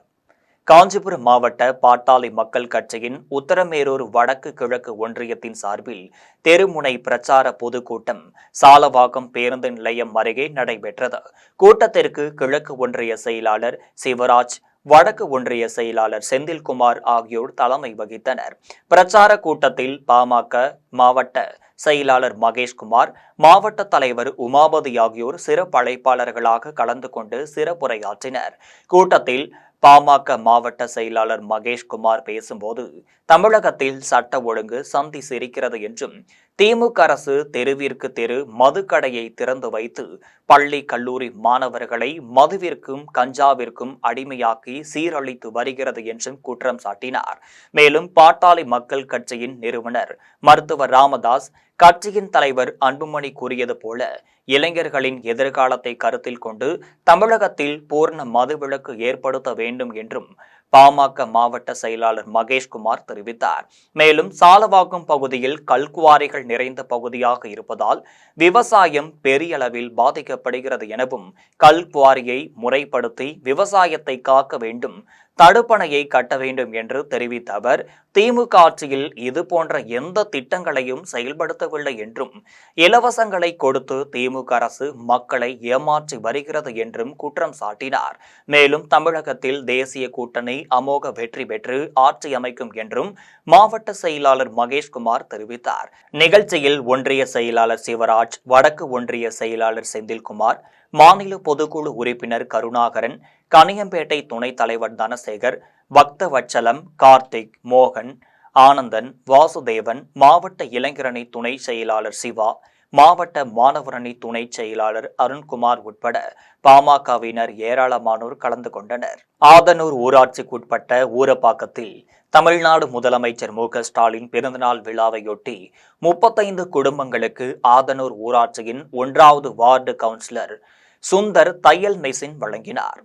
[SPEAKER 2] காஞ்சிபுரம் மாவட்ட பாட்டாளி மக்கள் கட்சியின் உத்தரமேரூர் வடக்கு கிழக்கு ஒன்றியத்தின் சார்பில் தெருமுனை பிரச்சார பொதுக்கூட்டம் சாலவாக்கம் பேருந்து நிலையம் அருகே நடைபெற்றது. கூட்டத்திற்கு கிழக்கு ஒன்றிய செயலாளர் சிவராஜ், வடக்கு ஒன்றிய செயலாளர் செந்தில்குமார் ஆகியோர் தலைமை வகித்தனர். பிரச்சார கூட்டத்தில் பாமக மாவட்ட செயலாளர் மகேஷ்குமார், மாவட்ட தலைவர் உமாபதி ஆகியோர் சிறப்பு அழைப்பாளர்களாக கலந்து கொண்டு சிறப்புரையாற்றினர். கூட்டத்தில் பாமக மாவட்ட செயலாளர் மகேஷ்குமார் பேசும்போது, தமிழகத்தில் சட்ட ஒழுங்கு சந்தி சிரிக்கிறது என்றும், திமுக அரசு தெருவிற்கு தெரு மதுக்கடையை திறந்து வைத்து பள்ளி கல்லூரி மாணவர்களை மதுவிற்கும் கஞ்சாவிற்கும் அடிமையாக்கி சீரழித்து வருகிறது என்றும் குற்றம் சாட்டினார். மேலும் பாட்டாளி மக்கள் கட்சியின் நிறுவனர் மருத்துவர் ராமதாஸ், கட்சியின் தலைவர் அன்புமணி கூறியது போல இளைஞர்களின் எதிர்காலத்தை கருத்தில் கொண்டு தமிழகத்தில் பூர்ண மதுவிலக்கு ஏற்படுத்த வேண்டும் என்றும் பாமக மாவட்ட செயலாளர் மகேஷ்குமார் தெரிவித்தார். மேலும் சாலவாக்கம் பகுதியில் கல்குவாரிகள் நிறைந்த பகுதியாக இருப்பதால் விவசாயம் பெரிய அளவில் பாதிக்கப்படுகிறது எனவும், கல்குவாரியை முறைப்படுத்தி விவசாயத்தை காக்க வேண்டும், தடுப்பணையை கட்ட வேண்டும் என்று தெரிவித்த அவர், திமுக ஆட்சியில் இதுபோன்ற எந்த திட்டங்களையும் செயல்படுத்தவில்லை என்றும், இலவசங்களை கொடுத்து திமுக அரசு மக்களை ஏமாற்றி வருகிறது என்றும் குற்றம் சாட்டினார். மேலும் தமிழகத்தில் தேசிய கூட்டணி அமோக வெற்றி பெற்று ஆட்சி அமைக்கும் என்றும் மாவட்ட செயலாளர் மகேஷ்குமார் தெரிவித்தார். நிகழ்ச்சியில் ஒன்றிய செயலாளர் சிவராஜ், வடக்கு ஒன்றிய செயலாளர் செந்தில்குமார், மாநில பொதுக்குழு உறுப்பினர் கருணாகரன், கனியம்பேட்டை துணைத் தலைவர் தனசேகர், பக்தவச்சலம், கார்த்திக், மோகன், ஆனந்தன், வாசுதேவன், மாவட்ட இளைஞரணி துணை செயலாளர் சிவா, மாவட்ட மாணவரணி துணை செயலாளர் அருண்குமார் உட்பட பாமகவினர் ஏராளமானோர் கலந்து கொண்டனர். ஆதனூர் ஊராட்சிக்குட்பட்ட ஊரப்பாக்கத்தில் தமிழ்நாடு முதலமைச்சர் மு.க.ஸ்டாலின் பிறந்தநாள் விழாவையொட்டி 35 குடும்பங்களுக்கு ஆதனூர் ஊராட்சியின் 1வது வார்டு கவுன்சிலர் சுந்தர் தையல் மெஷின் வழங்கினார்.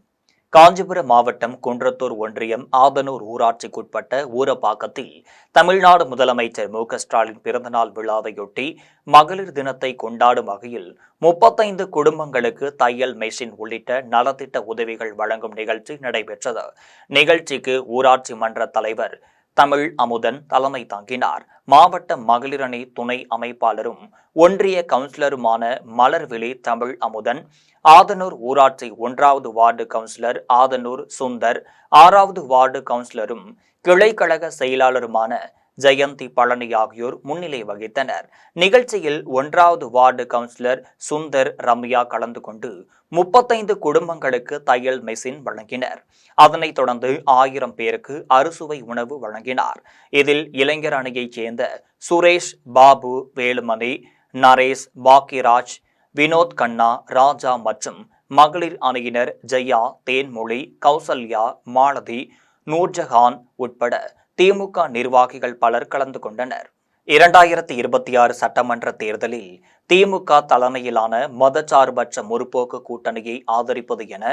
[SPEAKER 2] காஞ்சிபுரம் மாவட்டம் குன்றத்தூர் ஒன்றியம் ஆதனூர் ஊராட்சிக்குட்பட்ட ஊரப்பாக்கத்தில் தமிழ்நாடு முதலமைச்சர் மு.க.ஸ்டாலின் பிறந்தநாள் விழாவையொட்டி மகளிர் தினத்தை கொண்டாடும் வகையில் 35 குடும்பங்களுக்கு தையல் மெஷின் உள்ளிட்ட நலத்திட்ட உதவிகள் வழங்கும் நிகழ்ச்சி நடைபெற்றது. நிகழ்ச்சிக்கு ஊராட்சி மன்ற தலைவர் தமிழ் அமுதன் தலைமை தாங்கினார். மாவட்ட மகளிரணி துணை அமைப்பாளரும் ஒன்றிய கவுன்சிலருமான மலர்விழி தமிழ் அமுதன், ஆதனூர் ஊராட்சி 1வது வார்டு கவுன்சிலர் ஆதனூர் சுந்தர், 6வது வார்டு கவுன்சிலரும் கிளைக்கழக செயலாளருமான ஜெயந்தி பழனி ஆகியோர் முன்னிலை வகித்தனர். நிகழ்ச்சியில் 1வது வார்டு கவுன்சிலர் சுந்தர் ரம்யா கலந்து கொண்டு 35 குடும்பங்களுக்கு தையல் மெஷின் வழங்கினர். அதனைத் தொடர்ந்து 1000 பேருக்கு அறுசுவை உணவு வழங்கினார். இதில் இளைஞர் அணியைச் சேர்ந்த சுரேஷ், பாபு, வேலுமணி, நரேஷ், பாக்கியராஜ், வினோத் கண்ணா, ராஜா மற்றும் மகளிர் அணியினர் ஜெயா, தேன்மொழி, கௌசல்யா, மாலதி, நூர்ஜஹான் உட்பட திமுக நிர்வாகிகள் பலர் கலந்து கொண்டனர். 2026 சட்டமன்ற தேர்தலில் திமுக தலைமையிலான மதச்சார்பற்ற முற்போக்கு கூட்டணியை ஆதரிப்பது என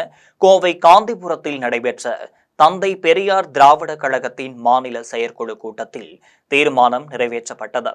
[SPEAKER 2] கோவை காந்திபுரத்தில் நடைபெற்ற தந்தை பெரியார் திராவிட கழகத்தின் மாநில செயற்குழு கூட்டத்தில் தீர்மானம் நிறைவேற்றப்பட்டது.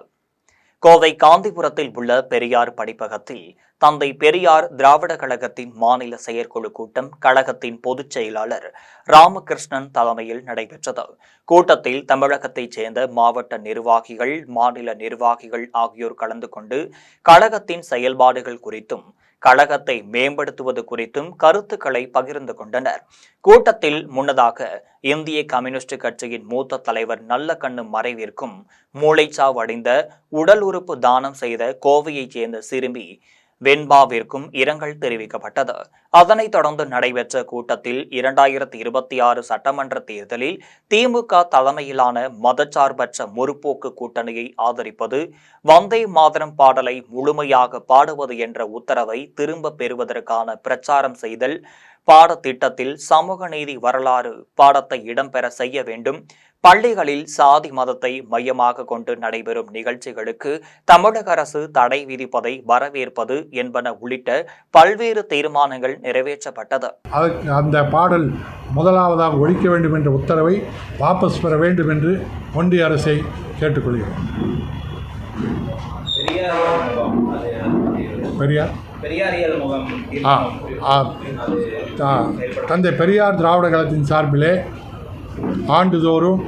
[SPEAKER 2] கோவை காந்திபுரத்தில் உள்ள பெரியார் படிப்பகத்தில் தந்தை பெரியார் திராவிட கழகத்தின் மாநில செயற்குழு கூட்டம் கழகத்தின் பொதுச் செயலாளர் ராமகிருஷ்ணன் தலைமையில் நடைபெற்றது. கூட்டத்தில் தமிழகத்தைச் சேர்ந்த மாவட்ட நிர்வாகிகள், மாநில நிர்வாகிகள் ஆகியோர் கலந்து கொண்டு கழகத்தின் செயல்பாடுகள் குறித்தும் கழகத்தை மேம்படுத்துவது குறித்தும் கருத்துக்களை பகிர்ந்து கொண்டனர். கூட்டத்தில் முன்னதாக இந்திய கம்யூனிஸ்ட் கட்சியின் மூத்த தலைவர் நல்லக்கண்ணு மறைவிற்கும் மூளைச்சாவு அடைந்த உடல் உறுப்பு தானம் செய்த கோவையைச் சேர்ந்த சிறுமி வெண்பாவிற்கும் இரங்கல் தெரிவிக்கப்பட்டது. அதனைத் தொடர்ந்து நடைபெற்ற கூட்டத்தில் 2026 சட்டமன்ற தேர்தலில் திமுக தலைமையிலான மதச்சார்பற்ற முற்போக்கு கூட்டணியை ஆதரிப்பது, வந்தே மாதரம் பாடலை முழுமையாக பாடுவது என்ற உத்தரவை திரும்ப பெறுவதற்கான பிரச்சாரம் செய்தல், பாடத்திட்டத்தில் சமூக நீதி வரலாறு பாடத்தை இடம்பெற செய்ய வேண்டும், பள்ளிகளில் சாதி மதத்தை மையமாக கொண்டு நடைபெறும் நிகழ்ச்சிகளுக்கு தமிழக அரசு தடை விதிப்பதை வரவேற்பது என்பன உள்ளிட்ட பல்வேறு தீர்மானங்கள் நிறைவேற்றப்பட்டது.
[SPEAKER 7] அந்த பாடல் முதலாவதாக ஒழிக்க வேண்டும் என்ற உத்தரவை வாபஸ் பெற வேண்டும் என்று ஒன்றிய அரசை கேட்டுக்கொள்கிறோம். தந்தை பெரியார் திராவிட கழகத்தின் சார்பிலே ஆண்டுதோறும்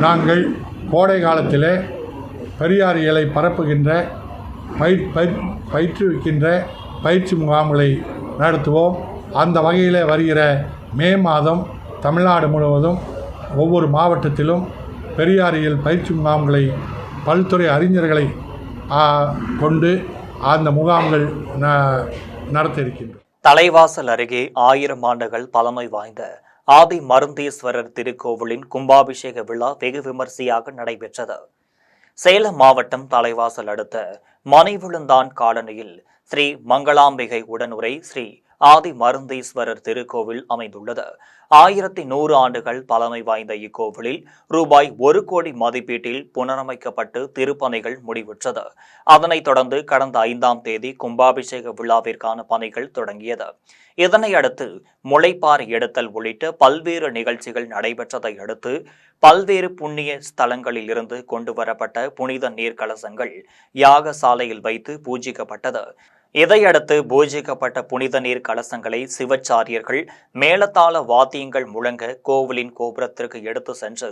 [SPEAKER 7] நாங்கள் கோடை காலத்திலே பெரியாரியலை பரப்புகின்ற பயிற்றுவிக்கின்ற பயிற்சி முகாம்களை நடத்துவோம். அந்த வகையில் வருகிற மே மாதம் தமிழ்நாடு முழுவதும் ஒவ்வொரு மாவட்டத்திலும் பெரியாரியல் பயிற்சி முகாம்களை பல்துறை அறிஞர்களை கொண்டு அந்த முகாம்கள் நடத்த இருக்கின்றோம்.
[SPEAKER 2] தலைவாசல் அருகே 1000 ஆண்டுகள் பழமை வாய்ந்த ஆதி மருந்தீஸ்வரர் திருக்கோவிலின் கும்பாபிஷேக விழா வெகு விமர்சையாக நடைபெற்றது. சேலம் மாவட்டம் தலைவாசல் அடுத்த மணிவிழுந்தான் காலனியில் ஸ்ரீ மங்களாம்பிகை உடனுரை ஸ்ரீ ஆதி மருந்தீஸ்வரர் திருக்கோவில் அமைந்துள்ளது. 1100 ஆண்டுகள் பழமை வாய்ந்த இக்கோவிலில் ரூபாய் 1 கோடி மதிப்பீட்டில் புனரமைக்கப்பட்டு திருப்பணிகள் முடிவுற்றது. அதனைத் தொடர்ந்து கடந்த 5ஆம் தேதி கும்பாபிஷேக விழாவிற்கான பணிகள் தொடங்கியது. இதனையடுத்து முளைப்பார் எடுத்தல் உள்ளிட்ட பல்வேறு நிகழ்ச்சிகள் நடைபெற்றதை அடுத்து பல்வேறு புண்ணிய ஸ்தலங்களில் இருந்து கொண்டுவரப்பட்ட புனித நீர் கலசங்கள் யாகசாலையில் வைத்து பூஜிக்கப்பட்டது. இதையடுத்து பூஜிக்கப்பட்ட புனித நீர் கலசங்களை சிவச்சாரியர்கள் மேளதாள வாத்தியங்கள் முழங்க கோவிலின் கோபுரத்திற்கு எடுத்து சென்று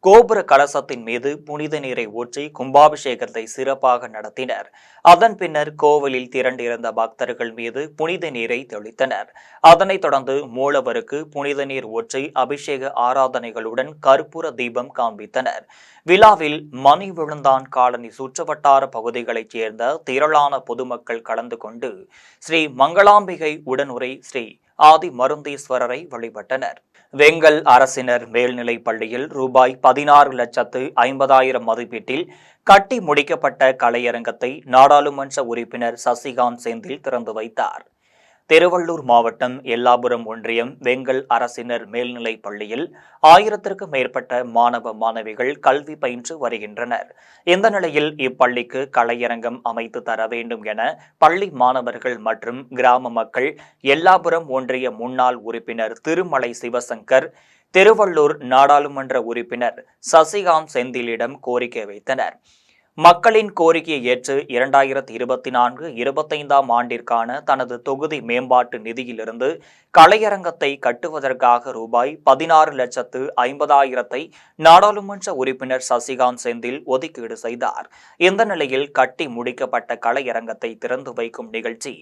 [SPEAKER 2] கோபுர கலசத்தின் மீது புனித நீரை ஊற்றி கும்பாபிஷேகத்தை சிறப்பாக நடத்தினர். அதன் பின்னர் கோவிலில் திரண்டிருந்த பக்தர்கள் மீது புனித நீரை தெளித்தனர். அதனைத் தொடர்ந்து மூலவருக்கு புனித நீர் ஊற்றி அபிஷேக ஆராதனைகளுடன் கற்பூர தீபம் காண்பித்தனர். விழாவில் மணிவிழுந்தான் காலனி சுற்றுவட்டார பகுதிகளைச் சேர்ந்த திரளான பொதுமக்கள் கலந்து கொண்டு ஸ்ரீ மங்களாம்பிகை உடனுரை ஸ்ரீ ஆதி மருந்தீஸ்வரரை வழிபட்டனர். வெங்கல் அரசினர் மேல்நிலைப் பள்ளியில் ரூபாய் 16,50,000 மதிப்பீட்டில் கட்டி முடிக்கப்பட்ட கலையரங்கத்தை நாடாளுமன்ற உறுப்பினர் சசிகாந்த் செந்தில் திறந்து வைத்தார். திருவள்ளூர் மாவட்டம் எல்லாபுரம் ஒன்றியம் வெங்கல் அரசினர் மேல்நிலைப் பள்ளியில் 1000க்கும் மேற்பட்ட மாணவ மாணவிகள் கல்வி பயின்று வருகின்றனர். இந்த நிலையில் இப்பள்ளிக்கு கலையரங்கம் அமைத்து தர வேண்டும் என பள்ளி மாணவர்கள் மற்றும் கிராம மக்கள் எல்லாபுரம் ஒன்றிய முன்னாள் உறுப்பினர் திருமலை சிவசங்கர், திருவள்ளூர் நாடாளுமன்ற உறுப்பினர் சசிகாந்த் செந்திலிடம் கோரிக்கை வைத்தனர். மக்களின் கோரிக்கையை ஏற்று 2024-25ஆம் ஆண்டிற்கான தனது தொகுதி மேம்பாட்டு நிதியிலிருந்து கலையரங்கத்தை கட்டுவதற்காக ரூபாய் 16,50,000 நாடாளுமன்ற உறுப்பினர் சசிகாந்த் செந்தில் ஒதுக்கீடு செய்தார். இந்த நிலையில் கட்டி முடிக்கப்பட்ட கலையரங்கத்தை திறந்து வைக்கும் நிகழ்ச்சி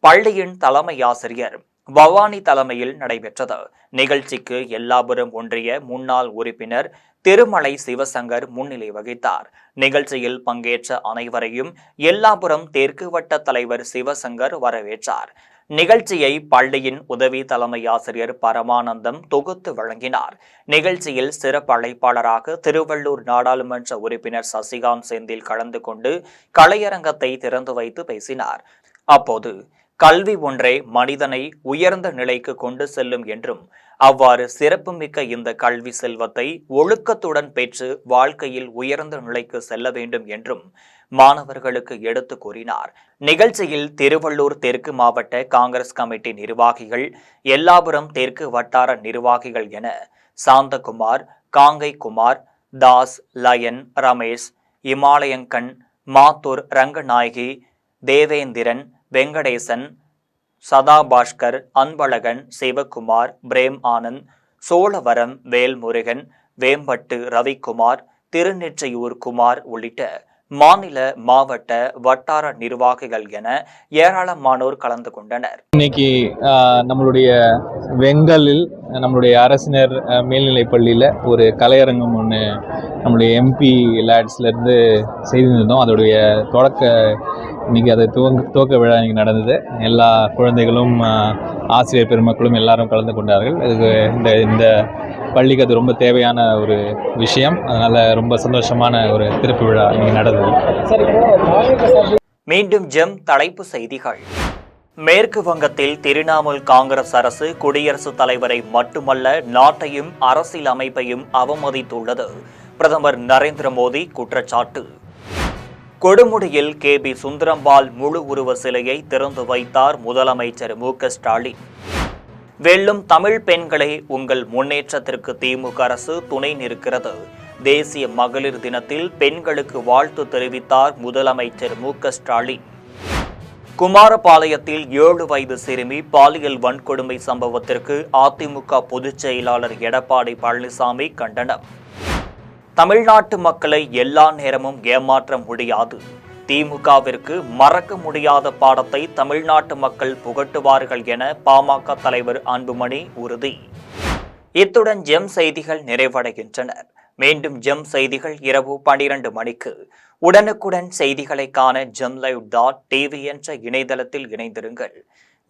[SPEAKER 2] பள்ளியின் தலைமை ஆசிரியர் பவானி தலைமையில் நடைபெற்றது. நிகழ்ச்சிக்கு எல்லாபுரம் ஒன்றிய முன்னாள் உறுப்பினர் திருமலை சிவசங்கர் முன்னிலை வகித்தார். நிகழ்ச்சியில் பங்கேற்ற அனைவரையும் எல்லாபுரம் தெற்கு வட்ட தலைவர் சிவசங்கர் வரவேற்றார். நிகழ்ச்சியை பள்ளியின் உதவி தலைமை ஆசிரியர் பரமானந்தம் தொகுத்து வழங்கினார். நிகழ்ச்சியில் சிறப்பு அழைப்பாளராக திருவள்ளூர் நாடாளுமன்ற உறுப்பினர் சசிகாந்த் செந்தில் கலந்து கொண்டு கலையரங்கத்தை திறந்து வைத்து பேசினார். அப்போது கல்வி ஒன்றே மனிதனை உயர்ந்த நிலைக்கு கொண்டு செல்லும் என்றும் அவ்வாறு சிறப்புமிக்க இந்த கல்வி செல்வத்தை ஒழுக்கத்துடன் பெற்று வாழ்க்கையில் உயர்ந்த நிலைக்கு செல்ல வேண்டும் என்றும் மாணவர்களுக்கு எடுத்து கூறினார். நிகழ்ச்சியில் திருவள்ளூர் தெற்கு மாவட்ட காங்கிரஸ் கமிட்டி நிர்வாகிகள், எல்லாபுரம் தெற்கு வட்டார நிர்வாகிகள் என சாந்தகுமார், காங்கை குமார், தாஸ், லயன், ரமேஷ், இமாலயங்கன், மாத்தூர் ரங்கநாயகி, தேவேந்திரன், வெங்கடேசன், சதாபாஸ்கர், அன்பழகன், சிவகுமார், பிரேம் ஆனந்த், சோழவரம், வேல்முருகன், வேம்பட்டு ரவிக்குமார், திருநெற்றியூர் குமார் உள்ளிட்ட மாநில மாவட்ட வட்டார நிர்வாகிகள் என ஏராளமானோர் கலந்து கொண்டனர்.
[SPEAKER 8] இன்னைக்கு நம்மளுடைய வெங்கலில் நம்மளுடைய அரசினர் மேல்நிலைப் பள்ளியில் ஒரு கலையரங்கம் ஒன்று நம்மளுடைய எம்பி லேட்ஸ்லேருந்து செய்திருந்தோம். அதோடைய இன்னைக்கு அதை துவக்க விழா இன்னைக்கு நடந்தது. எல்லா குழந்தைகளும் ஆசிரியர் பெருமக்களும் எல்லாரும் கலந்து கொண்டார்கள். இதுக்கு இந்த பள்ளிக்கு அது ரொம்ப தேவையான ஒரு விஷயம். அதனால ரொம்ப சந்தோஷமான ஒரு திறப்பு விழா இன்னைக்கு நடந்தது.
[SPEAKER 2] மீண்டும் ஜெம் தலைப்பு செய்திகள். மேற்கு வங்கத்தில் திரிணாமுல் காங்கிரஸ் அரசு குடியரசுத் தலைவரை மட்டுமல்ல நாட்டையும் அரசியல் அமைப்பையும் அவமதித்துள்ளது. பிரதமர் நரேந்திர மோடி குற்றச்சாட்டு. கொடுமுடியில் KB சுந்தரம்பாள் முழு உருவ சிலையை திறந்து வைத்தார் முதலமைச்சர் மு.க. ஸ்டாலின். வெல்லும் தமிழ் பெண்களே, உங்கள் முன்னேற்றத்திற்கு திமுக அரசு துணை நிற்கிறது. தேசிய மகளிர் தினத்தில் பெண்களுக்கு வாழ்த்து தெரிவித்தார் முதலமைச்சர் மு.க. ஸ்டாலின். குமாரபாளையத்தில் 7 வயது சிறுமி பாலியல் வன்கொடுமை சம்பவத்திற்கு அதிமுக பொதுச் செயலாளர் எடப்பாடி பழனிசாமி கண்டனம். தமிழ்நாட்டு மக்களை எல்லா நேரமும் ஏமாற்ற முடியாது. திமுகவிற்கு மறக்க முடியாத பாடத்தை தமிழ்நாட்டு மக்கள் புகட்டுவார்கள் என பாமக தலைவர் அன்புமணி உறுதி. இத்துடன் ஜெம் செய்திகள் நிறைவடைகின்றன. மீண்டும் ஜெம் செய்திகள் இரவு 12 மணிக்கு. உடனுக்குடன் செய்திகளை காண gemlive.tv என்ற இணையதளத்தில் இணைந்திருங்கள்.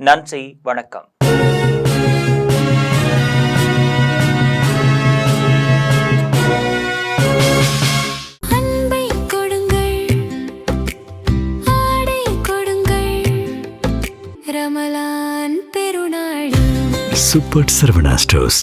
[SPEAKER 2] நன்றி, வணக்கம்.
[SPEAKER 9] Super Sarvana Stores.